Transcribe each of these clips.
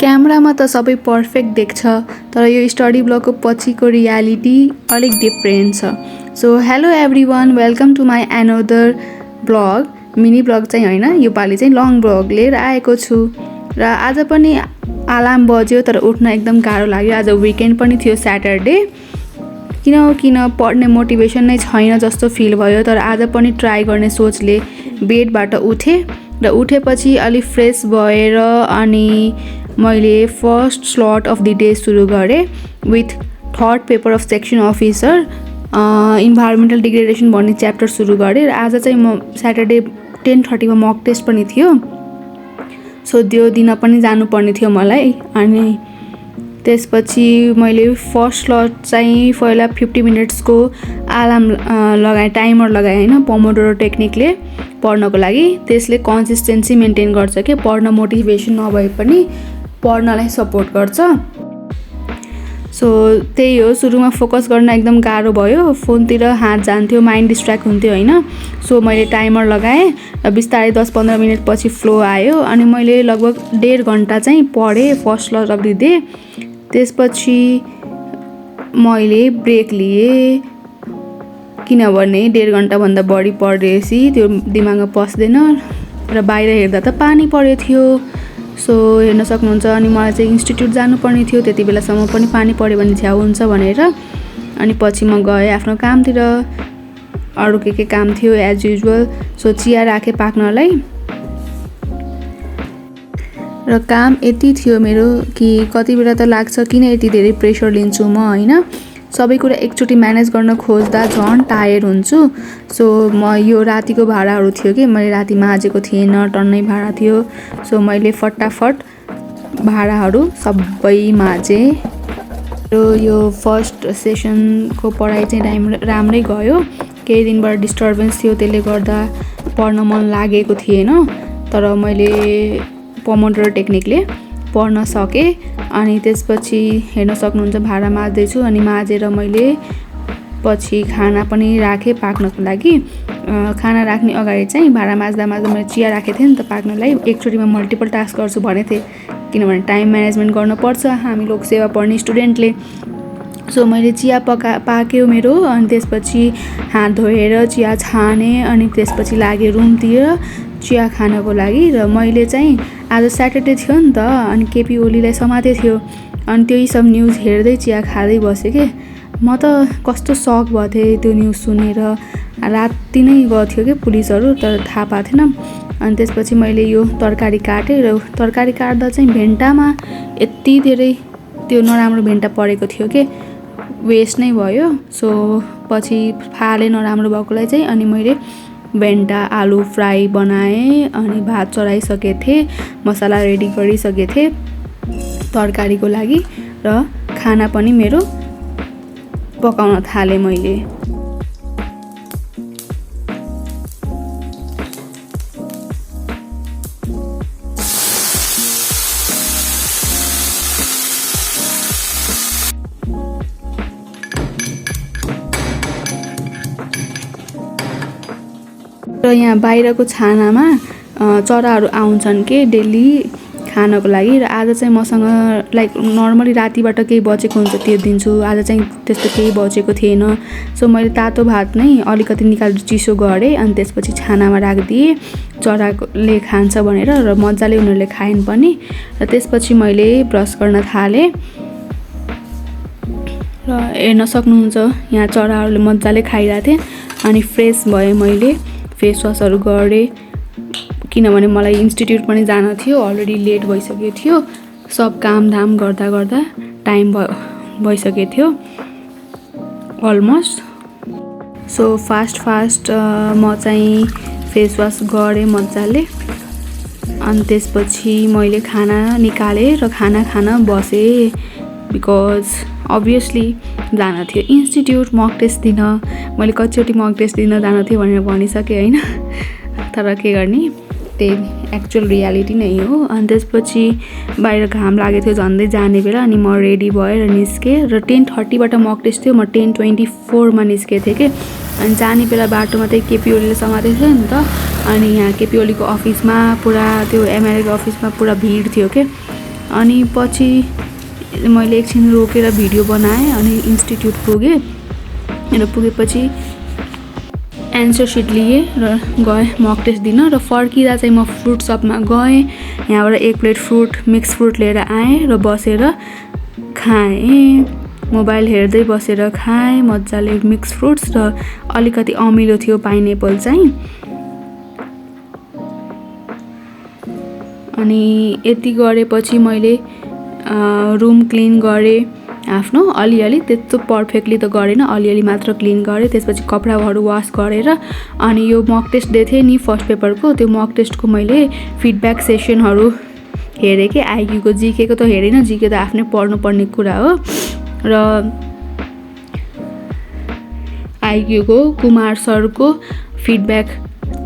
क्यामेरामा त सबै पर्फेक्ट देख्छ, तर यो स्टडी ब्लगको पछिको रियालिटी अलिक डिफ्रेन्ट छ। So hello everyone, welcome to my another blog. Mini blog चाहिँ होइन, योपालि चाहिँ लङ ब्लग लिएर आएको छु। र आज पनि अलार्म बज्यो तर उठ्न एकदम गाह्रो लाग्यो। आज विकेन्ड पनि थियो, स्याटरडे। किन पढ्ने मोटिभेसन नै छैन जस्तो फिल भयो, तर आज पनि ट्राई गर्ने सोचले बेडबाट उठेँ र उठेपछि अलि फ्रेस भएर अनि मैले first slot of the day सुरु गरेँ with third paper of section officer environmental degradation भन्ने च्याप्टर सुरु गरेँ। र आज चाहिँ म स्याटरडे 10:30 मा मक टेस्ट पनि थियो, सो त्यो दिन पनि जानुपर्ने थियो मलाई। अनि त्यसपछि मैले फर्स्ट स्लट चाहिँ पहिला 50 मिनट्सको अलार्म लगाएँ, टाइमर लगाएँ होइन, पोमोडोरो टेक्निकले पढ्नको लागि। त्यसले कन्सिस्टेन्सी मेन्टेन गर्छ कि पढ्न मोटिभेसन नभए पनि पढ्नलाई सपोर्ट गर्छ। सो त्यही हो, सुरुमा फोकस गर्न एकदम गाह्रो भयो, फोनतिर हात जान्थ्यो, माइन्ड डिस्ट्र्याक्ट हुन्थ्यो होइन। सो मैले टाइमर लगाएँ र बिस्तारै 10-15 मिनट पछि फ्लो आयो अनि मैले लगभग 1.5 घन्टा चाहिँ पढेँ first slot of the day. त्यसपछि मैले ब्रेक लिएँ, किनभने 1.5 घन्टाभन्दा बढी पढेपछि त्यो दिमागमा पस्दैन र बाहिर हेर्दा त पानी परेको थियो। सो हेर्न सक्नुहुन्छ। अनि मलाई चाहिँ इन्स्टिट्युट जानुपर्ने थियो, त्यति बेलासम्म पनि पानी पऱ्यो भने छ्याउ हुन्छ भनेर। अनि पछि म गएँ आफ्नो कामतिर, अरू के काम थियो एज युजुअल। सो चिया राखेँ पाक्नलाई र काम यति थियो मेरो कि कति बेला त लाग्छ किन यति धेरै प्रेसर लिन्छु म होइन। सबै कुरा एकचोटि म्यानेज गर्न खोज्दा झन् टायर हुन्छु। सो म यो रातिको भाँडाहरू थियो कि मैले राति माझेको थिएन, टन्नै भाँडा थियो। सो मैले फटाफट भाँडाहरू सबै माझेँ। र यो फर्स्ट सेसनको पढाइ चाहिँ राम्रै गयो। केही दिनबाट डिस्टर्बेन्स थियो, त्यसले गर्दा पढ्न मन लागेको थिएन, तर मैले पोमोडोरो टेक्निकले पढ्न सकेँ। अनि त्यसपछि हेर्न सक्नुहुन्छ भाँडा माझ्दैछु। अनि माझेर मैले पछि खाना पनि राखेँ पाक्नको लागि। खाना राख्ने अगाडि चाहिँ भाँडा माझ्दा मैले चिया राखेको थिएँ नि त पाक्नलाई। एकचोटिमा मल्टिपल टास्क गर्छु भनेको थिएँ, किनभने टाइम म्यानेजमेन्ट गर्नुपर्छ हामी लोक सेवा पढ्ने स्टुडेन्टले। सो मैले चिया पाक्यो मेरो। अनि त्यसपछि हात धोएर चिया छानेँ अनि त्यसपछि लागेँ रुमतिर चिया खानको लागि। र मैले चाहिँ आज स्याटरडे थियो नि त, अनि केपी ओलीलाई समातेको थियो। अनि त्यही सब न्युज हेर्दै चिया खाँदै बसेँ कि म त कस्तो सक भएको थिएँ त्यो न्युज सुनेर। राति नै गएको थियो कि पुलिसहरू, तर थाहा पाएको थिएन। अनि त्यसपछि मैले यो तरकारी काटेँ र तरकारी काट्दा चाहिँ भेन्टामा यति धेरै त्यो नराम्रो भेन्टा परेको थियो कि वेस्ट नै भयो। सो पछि फाले नराम्रो भएकोलाई चाहिँ अनि मैले भेन्टा आलु फ्राई बनाएँ। अनि भात चढाइसकेको थिएँ, मसला रेडी गरिसकेको थिएँ तरकारीको लागि, र खाना पनि मेरो पकाउन थालेँ मैले। र यहाँ बाहिरको छानामा चराहरू आउँछन् कि डेली खानको लागि। र आज चाहिँ मसँग लाइक नर्मली रातिबाट केही बचेको हुन्छ त्यो दिन्छु, आज चाहिँ त्यस्तो केही बचेको थिएन। सो मैले तातो भात नै अलिकति निकालेर चिसो गरेँ अनि त्यसपछि छानामा राखिदिएँ चराले खान्छ भनेर, र मजाले उनीहरूले खाइन् पनि। र त्यसपछि मैले ब्रस गर्न थालेँ र हेर्न सक्नुहुन्छ यहाँ चराहरूले मजाले खाइरहेको थिएँ। अनि फ्रेस भएँ, मैले फेस वासहरू गरेँ किनभने मलाई इन्स्टिट्युट पनि जान थियो, अलरेडी लेट भइसकेको थियो। सब कामधाम गर्दा गर्दा टाइम भइसकेको थियो अलमोस्ट। सो फास्ट म चाहिँ फेस वास गरेँ मजाले। अनि त्यसपछि मैले खाना निकालेँ र खाना खान बसेँ, बिकज अभियसली जान थियो इन्स्टिट्युट मक टेस्ट दिन। मैले कतिचोटि मक टेस्ट दिन जान थियो भनेर भनिसकेँ होइन, तर के गर्ने, त्यही एक्चुअल रियालिटी नै हो। अनि त्यसपछि बाहिर घाम लागेको थियो झन्डै जाने बेला, अनि म रेडी भएर निस्केँ। र 10:30बाट मक टेस्ट थियो, म 10:24 मा निस्केको थिएँ कि। अनि जाने बेला बाटोमा चाहिँ केपी ओलीले समातेको थियो नि त। अनि यहाँ केपी ओलीको अफिसमा पुरा त्यो एमएलएको अफिसमा पुरा भिड थियो के। अनि पछि मैले एकछिन रोकेर भिडियो बनाएँ अनि इन्स्टिट्युट पुगेँ र पुगेपछि एन्सर सिट लिएँ र गएँ मक टेस्ट दिन र फर्किँदा चाहिँ म फ्रुट सपमा गएँ। यहाँबाट एक प्लेट मिक्स फ्रुट लिएर आएँ र बसेर खाएँ। मोबाइल हेर्दै बसेर खाएँ मजाले मिक्स फ्रुट्स र अलिकति अमिलो थियो पाइनएप्पल चाहिँ। अनि यति गरेपछि मैले रुम क्लिन गरेँ आफ्नो अलिअलि, त्यस्तो पर्फेक्टली त गरेन, अलिअलि मात्र क्लिन गरेँ। त्यसपछि कपडाहरू वास गरेर अनि यो मक टेस्ट दिएको थिएँ नि फर्स्ट पेपरको, त्यो मक टेस्टको मैले फिडब्याक सेसनहरू हेरेँ कि आइक्यूको। जिकेको त हेरेन, जिके त आफ्नै पढ्नुपर्ने कुरा हो। र आइक्यूको कुमार सरको फिडब्याक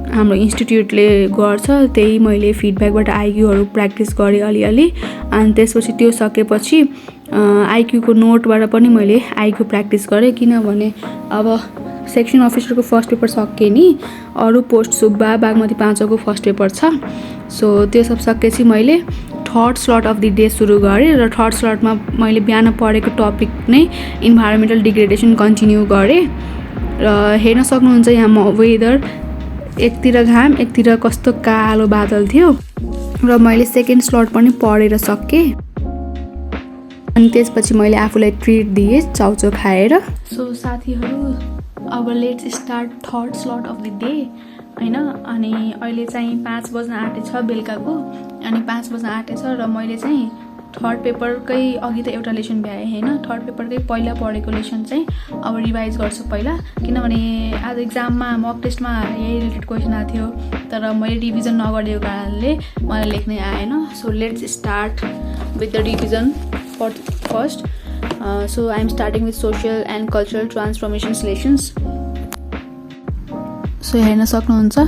हाम्रो इन्स्टिट्युटले गर्छ, त्यही मैले फिडब्याकबाट आइक्यूहरू प्र्याक्टिस गरेँ अलिअलि। अनि त्यसपछि त्यो सकेपछि आइक्यूको नोटबाट पनि मैले आइक्यू प्र्याक्टिस गरेँ, किनभने अब सेक्सन अफिसरको फर्स्ट पेपर सकेँ नि, अरू पोस्ट सुब्बा बागमती 5को फर्स्ट पेपर छ। सो त्यो सब सकेपछि मैले third slot of the day सुरु गरेँ र थर्ड स्लटमा मैले बिहान पढेको टपिक नै इन्भाइरोमेन्टल डिग्रेडेसन कन्टिन्यू गरेँ। र हेर्न सक्नुहुन्छ यहाँ म वेदर, एकतिर घाम एकतिर कस्तो कालो बादल थियो र मैले सेकेन्ड स्लट पनि पढेर सकेँ। अनि त्यसपछि मैले आफूलाई ट्रिट दिएँ चाउचाउ खाएर। सो साथीहरू अब let's start third slot of the day हैन। अनि अहिले चाहिँ 5 बज्न आँटेछ बेलुकाको, अनि 5 बज्न आँटेछ र मैले चाहिँ थर्ड पेपरकै अघि त एउटा लेसन भ्याएँ हैन। थर्ड पेपरकै पहिला पढेको लेसन चाहिँ अब रिभाइज गर्छु पहिला, किनभने आज एक्जाममा मक टेस्टमा यही रिलेटेड क्वेसन आएको थियो, तर मैले रिभिजन नगरेको कारणले मलाई लेख्नै आएन। So let's start with the revision first. So I am starting with social and cultural transformations lessons. So हेर्न सक्नुहुन्छ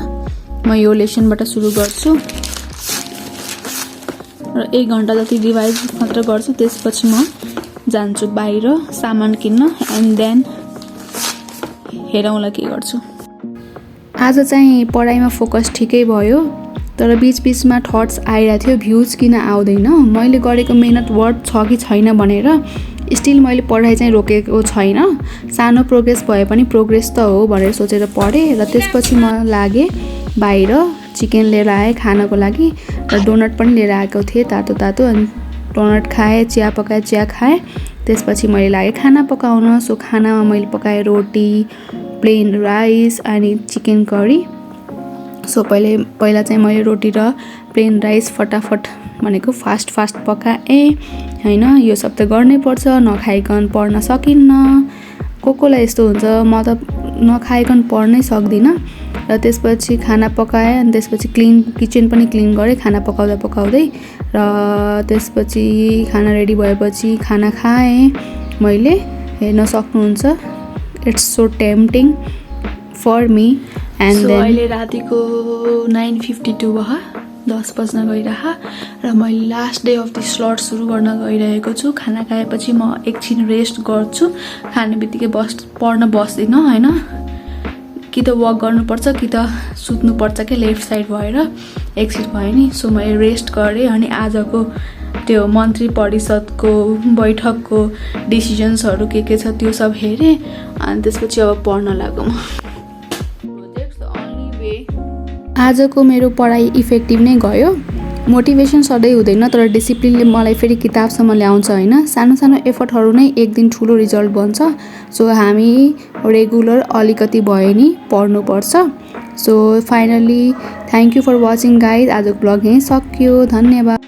म यो लेसनबाट सुरु गर्छु र 1 घन्टा जति रिभाइज मात्र गर्छु। त्यसपछि म जान्छु बाहिर सामान किन्न एन्ड देन हेरौँला के गर्छु। आज चाहिँ पढाइमा फोकस ठिकै भयो, तर बिचबिचमा थट्स आइरहेको थियो भ्युज किन आउँदैन, मैले गरेको मेहनत वर्थ छ कि छैन भनेर। स्टिल मैले पढाइ चाहिँ रोकेको छैन, सानो प्रोग्रेस भए पनि प्रोग्रेस त हो भनेर सोचेर पढेँ। र त्यसपछि म लागेँ बाहिर, चिकन लिएर आएँ खानको लागि र डोनट पनि लिएर आएको थिएँ तातो तातो। अनि डोनट खाएँ, चिया पकाएँ, चिया खाएँ। त्यसपछि मैले लागेँ खाना पकाउन। सो खानामा मैले पकाएँ रोटी, प्लेन राइस अनि चिकन करी। सो पहिला चाहिँ मैले रोटी र प्लेन राइस फटाफट भनेको फास्ट पकाएँ हैन। यो सब त गर्नै पर्छ, नखाइकन पढ्न सकिन्न। कोलाई यस्तो हुन्छ, म त नखाइकन पढ्नै सक्दिनँ। र त्यसपछि खाना पकाएँ अनि त्यसपछि किचन पनि क्लिन गरेँ खाना पकाउँदै र त्यसपछि खाना रेडी भएपछि खाना खाएँ मैले। हेर्न सक्नुहुन्छ it's so tempting for me. And then अहिले रातिको 9:52 भयो, 10 बज्न गइरह र मैले last day of the slot सुरु गर्न गइरहेको छु। खाना खाएपछि म एकछिन रेस्ट गर्छु, खाने बित्तिकै पढ्न बस्दिनँ हैन। कि त वक गर्नुपर्छ कि त सुत्नुपर्छ कि लेफ्ट साइड भएर एक्सिट भयो नि। सो मैले रेस्ट गरेँ अनि आजको त्यो मन्त्री परिषदको बैठकको डिसिजन्सहरू के छ त्यो सब हेरेँ। अनि त्यसपछि अब पढ्न लागौँ। आजको मेरो पढाइ इफेक्टिभ नै गयो। मोटिभेसन सधैँ हुँदैन, तर डिसिप्लिनले मलाई फेरि किताबसम्म ल्याउँछ हैन। सानो सानो एफर्टहरू नै एक दिन ठुलो रिजल्ट बन्छ। सो हामी रेगुलर अलिकति भए नि पढ्नुपर्छ। So finally thank you for watching guys. आजको ब्लग यहीँ सक्यो, धन्यवाद।